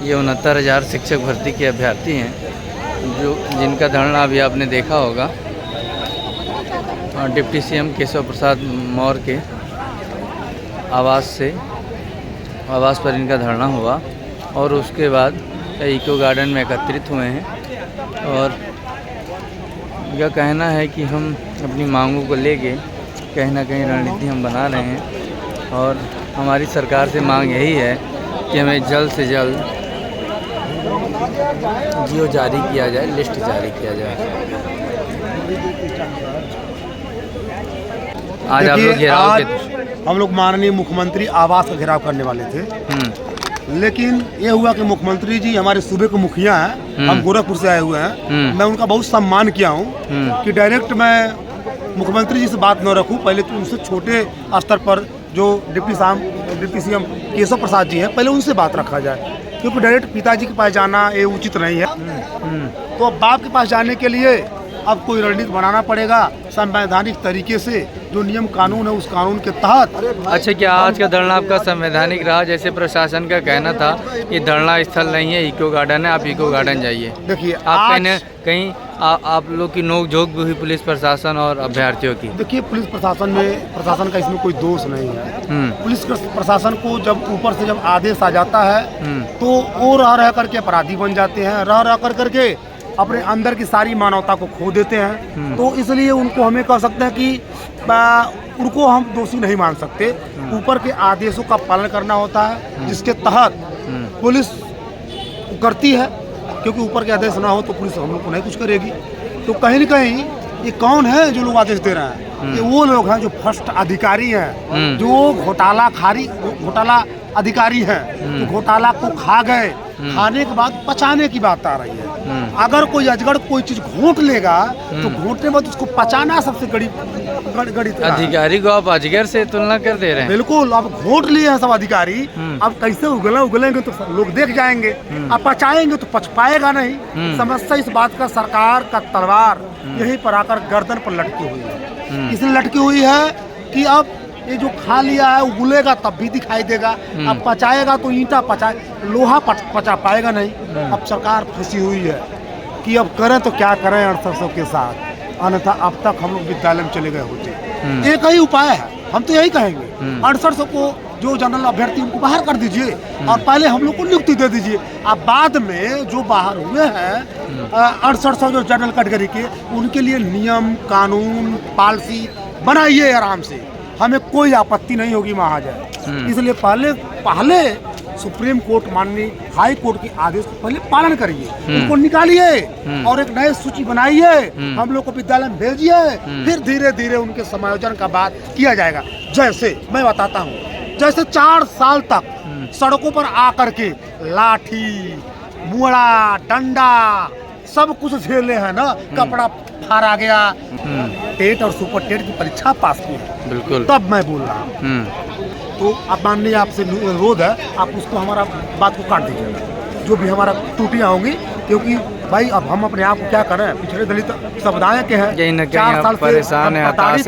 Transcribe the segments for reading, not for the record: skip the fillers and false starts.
ये 69,000 शिक्षक भर्ती के अभ्यर्थी हैं जिनका धरना अभी आपने देखा होगा। डिप्टी सीएम केशव प्रसाद मौर्य के आवास पर इनका धरना हुआ और उसके बाद इको गार्डन में एकत्रित हुए हैं और इनका कहना है कि हम अपनी मांगों को लेके कहीं ना कहीं रणनीति हम बना रहे हैं और हमारी सरकार से मांग यही है कि हमें जल्द से जल्द जियो जारी किया जाए, लिस्ट जारी किया जाए। आज आप लोग घेराव के हम लोग माननीय मुख्यमंत्री आवास का घेराव करने वाले थे, लेकिन ये हुआ कि मुख्यमंत्री जी हमारे सूबे के मुखिया हैं, हम गोरखपुर से आए हुए हैं। मैं उनका बहुत सम्मान किया हूँ कि डायरेक्ट मैं मुख्यमंत्री जी से बात न रखूँ, पहले तो उनसे छोटे स्तर पर जो डिप्टी सीएम केशव प्रसाद जी हैं, पहले उनसे बात रखा जाए, क्योंकि डायरेक्ट पिताजी के पास जाना ये उचित नहीं है। तो अब बाप के पास जाने के लिए अब कोई रणनीति बनाना पड़ेगा संवैधानिक तरीके से, जो नियम कानून है उस कानून के तहत। अच्छा, क्या आज का धरना आपका संवैधानिक रहा? जैसे प्रशासन का कहना था कि धरना स्थल नहीं है, इको गार्डन है, आप इको गार्डन जाइए। देखिए, आप कहीं आप लोग की नोकझोंक भी हुई पुलिस प्रशासन और अभ्यर्थियों की। देखिए, पुलिस प्रशासन का इसमें कोई दोष नहीं है। पुलिस प्रशासन को जब ऊपर से जब आदेश आ जाता है तो वो रह करके अपराधी बन जाते हैं, रह करके अपने अंदर की सारी मानवता को खो देते हैं। तो इसलिए उनको हमें कह सकते हैं कि उनको हम दोषी नहीं मान सकते। ऊपर के आदेशों का पालन करना होता है, जिसके तहत पुलिस करती है, क्योंकि ऊपर के आदेश ना हो तो पुलिस हम लोग को नहीं कुछ करेगी। तो कहीं न कहीं ये कौन है जो लोग आदेश दे रहे हैं? ये वो लोग हैं जो भ्रष्ट अधिकारी हैं, जो घोटाला अधिकारी हैं, तो घोटाला को खा गए, खाने के बाद पचाने की बात आ रही है। अगर कोई अजगर कोई चीज घोंट लेगा तो घोंटने बाद उसको पचाना सबसे गड़ी अधिकारी को आप अजगर से तुलना कर दे रहे हैं। बिल्कुल, अब घोंट लिए हैं सब अधिकारी, अब कैसे उगलेंगे तो लोग देख जाएंगे, अब पचाएंगे तो पच पाएगा नहीं। समस्या इस बात का सरकार का तलवार यहीं पर आकर गर्दन पर लटकी हुई है। इसलिए लटकी हुई है कि अब ये जो खा लिया है उगलेगा तब भी दिखाई देगा, अब पचाएगा तो ईंटा लोहा पचा पाएगा नहीं। अब सरकार फंसी हुई है कि अब करें तो क्या करें 6800 के साथ, अन्यथा अब तक हम लोग विद्यालय में चले गए होते। एक ही उपाय है, हम तो यही कहेंगे, 6800 को जो जनरल अभ्यर्थी उनको बाहर कर दीजिए और पहले हम लोग को नियुक्ति दे दीजिए। अब बाद में जो बाहर हुए हैं 6800 जो जनरल कैटेगरी के, उनके लिए नियम कानून पॉलिसी बनाइए आराम से, हमें कोई आपत्ति नहीं होगी महाजन। इसलिए पहले सुप्रीम कोर्ट माननीय हाई कोर्ट के आदेश को पहले पालन करिए, उनको निकालिए और एक नई सूची बनाइए, हम लोग को विद्यालय में भेजिए, फिर धीरे धीरे उनके समायोजन का बात किया जाएगा। जैसे मैं बताता हूँ, जैसे 4 साल तक सड़कों पर आकर के लाठी मुड़ा डंडा सब कुछ झेले हैं ना, कपड़ा फाड़ा गया, टेट और सुपर टेट की परीक्षा पास की है, बिल्कुल, तब मैं बोल रहा हूँ। तो अब माननीय आपसे अनुरोध है, आप उसको हमारा बात को काट दीजिएगा, जो भी हमारा त्रुटियाँ होंगी, क्योंकि भाई अब हम अपने आप को क्या करें, पिछड़े दलित समुदाय के हैं, 4 साल परेशान है, हताश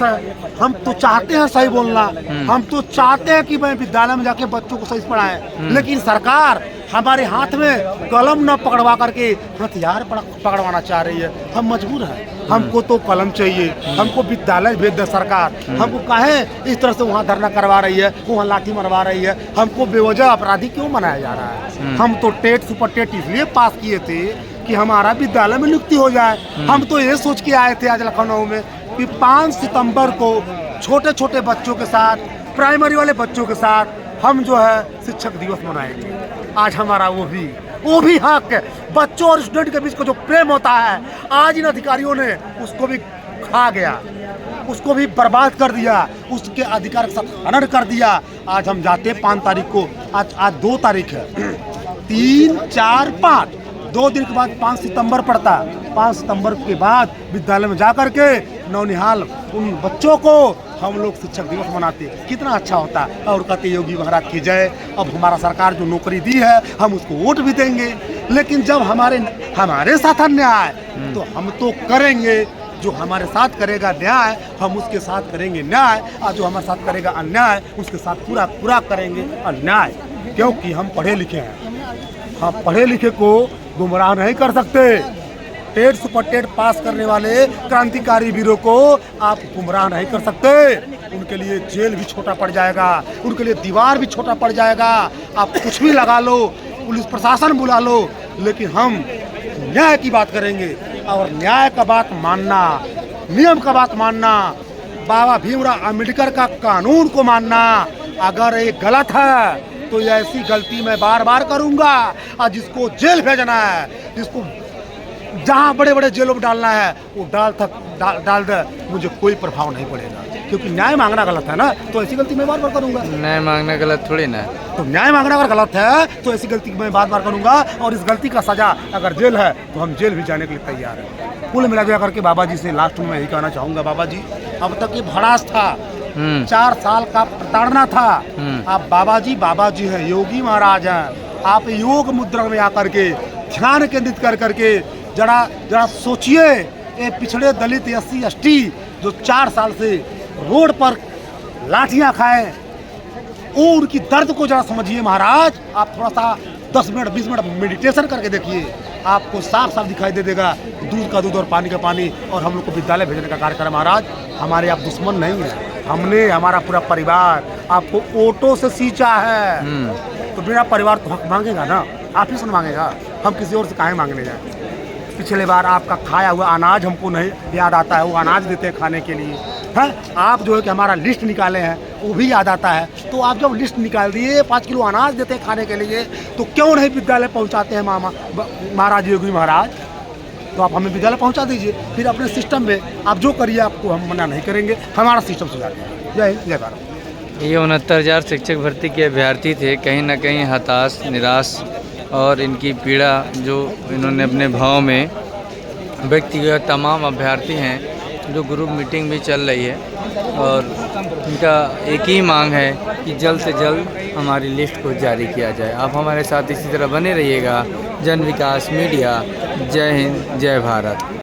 है। हम तो चाहते हैं सही बोलना, हम तो चाहते हैं कि मैं विद्यालय में जाके बच्चों को सही पढ़ाएं, लेकिन सरकार हमारे हाथ में कलम न पकड़वा करके हथियार पकड़वाना चाह रही है। हम मजबूर हैं, हमको तो कलम चाहिए, हमको विद्यालय भेज दे सरकार, हमको काहे इस तरह से वहाँ धरना करवा रही है, वहाँ लाठी मरवा रही है, हमको बेवजह अपराधी क्यों बनाया जा रहा है? हम तो टेट सुपर टेट इसलिए पास किए थे कि हमारा विद्यालय में नियुक्ति हो जाए। हम तो ये सोच के आए थे आज लखनऊ में कि 5 सितंबर को छोटे छोटे बच्चों के साथ, प्राइमरी वाले बच्चों के साथ हम जो है शिक्षक दिवस मनाएंगे। आज हमारा वो भी हक है, बच्चों और स्टूडेंट के बीच को जो प्रेम होता है, आज इन अधिकारियों ने उसको भी खा गया, उसको भी बर्बाद कर दिया, उसके अधिकार के साथ हनन कर दिया। आज हम जाते 5 तारीख को, आज 2 तारीख है, 3, 4, 5 2 दिन के बाद 5 सितंबर पड़ता है। 5 सितंबर के बाद विद्यालय में जा करके नौनिहाल उन बच्चों को हम लोग शिक्षक दिवस मनाते, कितना अच्छा होता है। और कहते योगी महाराज की जय, अब हमारा सरकार जो नौकरी दी है हम उसको वोट भी देंगे, लेकिन जब हमारे साथ अन्याय तो हम तो करेंगे, जो हमारे साथ करेगा न्याय हम उसके साथ करेंगे न्याय, और जो हमारे साथ करेगा अन्याय उसके साथ पूरा करेंगे अन्याय, क्योंकि हम पढ़े लिखे हैं। हम पढ़े लिखे को गुमराह नहीं कर सकते। टेट सुपर टेट पास करने वाले क्रांतिकारी वीरों को आप गुमराह नहीं कर सकते। उनके लिए जेल भी छोटा पड़ जाएगा, उनके लिए दीवार भी छोटा पड़ जाएगा। आप कुछ भी लगा लो, पुलिस प्रशासन बुला लो, लेकिन हम न्याय की बात करेंगे। और न्याय का बात मानना, नियम का बात मानना, बाबा भीमराव अम्बेडकर का कानून को मानना। अगर ये गलत है तो ऐसी गलती मैं बार बार करूंगा। और जिसको जेल भेजना है, जिसको जहाँ बड़े बड़े जेलों में डालना है, वो डाल दे, मुझे कोई प्रभाव नहीं पड़ेगा। क्योंकि न्याय मांगना गलत है ना, तो ऐसी गलती मैं बार बार करूंगा। न्याय मांगना गलत थोड़ी ना, तो न्याय मांगना अगर गलत है तो ऐसी गलती मैं बार बार करूंगा। और इस गलती का सजा अगर जेल है तो हम जेल भी जाने के लिए तैयार हैं। कुल मिला करके बाबा जी से लास्ट में मैं यही कहना चाहूँगा, बाबा जी अब तक ये भड़ास था, 4 साल का प्रताड़ना था। आप बाबा जी हैं, योगी महाराज हैं। आप योग मुद्रा में आकर के ध्यान केंद्रित कर करके जरा सोचिए, ये पिछड़े दलित SC ST जो 4 साल से रोड पर लाठियां खाएं, वो उनकी दर्द को जरा समझिए महाराज। आप थोड़ा सा 10 मिनट 20 मिनट मेडिटेशन करके देखिए, आपको साफ साफ दिखाई दे देगा दूध का दूध और पानी का पानी। और हम लोग को विद्यालय भेजने का कार्यक्रम महाराज, हमारे आप दुश्मन नहीं है। हमने, हमारा पूरा परिवार आपको ऑटो से सींचा है, तो मेरा परिवार तो हक मांगेगा ना, आप ही सुन मांगेगा। हम किसी और से काहे मांगने जाए। पिछले बार आपका खाया हुआ अनाज हमको नहीं याद आता है, वो अनाज देते हैं खाने के लिए, हैं। आप जो है कि हमारा लिस्ट निकाले हैं, वो भी याद आता है। तो आप जब लिस्ट निकाल दिए, 5 किलो अनाज देते हैं खाने के लिए, तो क्यों नहीं विद्यालय पहुंचाते हैं महाराज योगी महाराज। तो आप हमें विद्यालय पहुंचा दीजिए, फिर अपने सिस्टम में आप जो करिए, आपको हम मना नहीं करेंगे। हमारा सिस्टम सुधार दीजिए। जय हिंद, जय भारत। ये 69,000 शिक्षक भर्ती के अभ्यर्थी थे, कहीं ना कहीं हताश, निराश, और इनकी पीड़ा जो इन्होंने अपने भाव में व्यक्त किया। तमाम अभ्यर्थी हैं, जो ग्रुप मीटिंग भी चल रही है, और इनका एक ही मांग है कि जल्द से जल्द हमारी लिस्ट को जारी किया जाए। आप हमारे साथ इसी तरह बने रहिएगा। जन विकास मीडिया। जय हिंद, जय भारत।